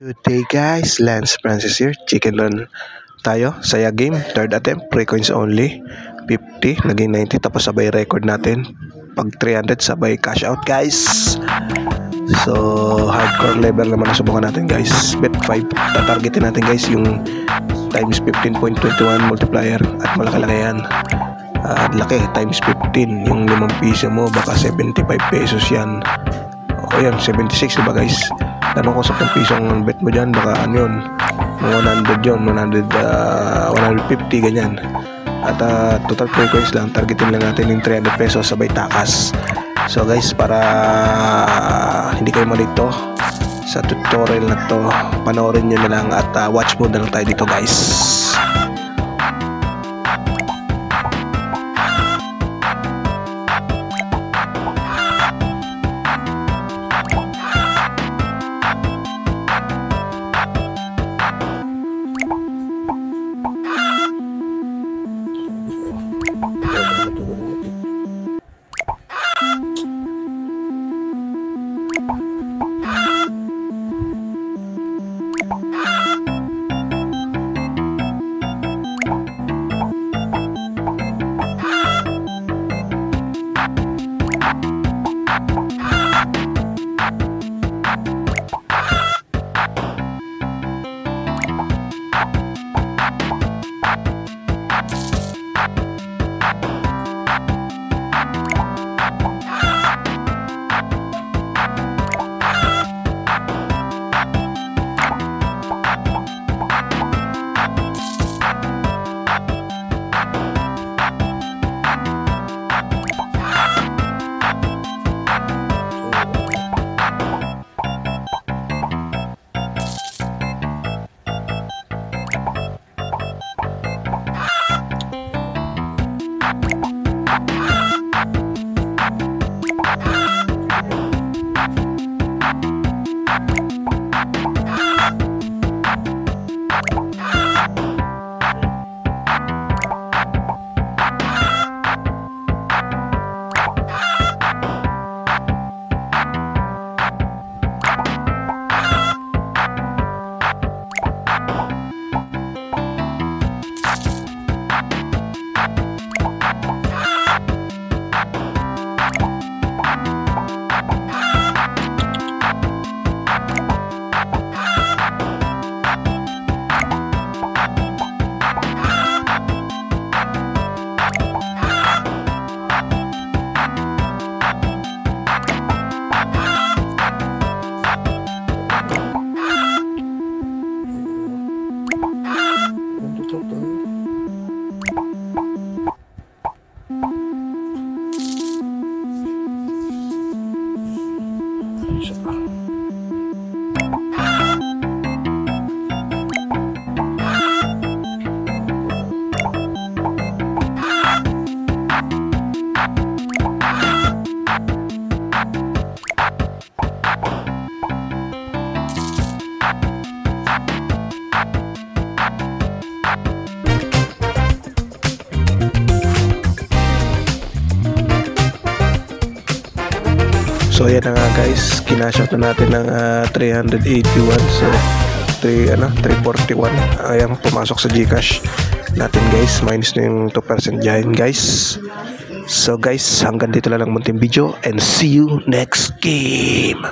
Good day guys, Lance Francis here. Chicken run tayo, saya game, third attempt, 3 coins only, 50, naging 90, tapos sabay record natin. Pag 300, sabay cash out guys. So, hardcore level naman na subukan natin guys. Bet 5, tatargetin natin guys yung times 15.21 multiplier at malaki-laki yan. Laki, times 15, yung 5 piso mo, baka 75 pesos yan. O yan, 76 diba guys? Tanong ko sa 10 piso ang bet mo dyan, baka ano yun, 100 yun, 150 ganyan. At total 3 coins lang, targetin lang natin yung 300 pesos sabay takas. So guys, para hindi kayo malito sa tutorial na to, panoorin nyo na lang at watch mode na lang tayo dito guys. So ayan na nga guys, kinashout na natin ng 381. So 341. Ayan, pumasok sa GCash natin guys, minus na yung 2% dyan guys. So guys, hanggang dito lang munting video and see you next game.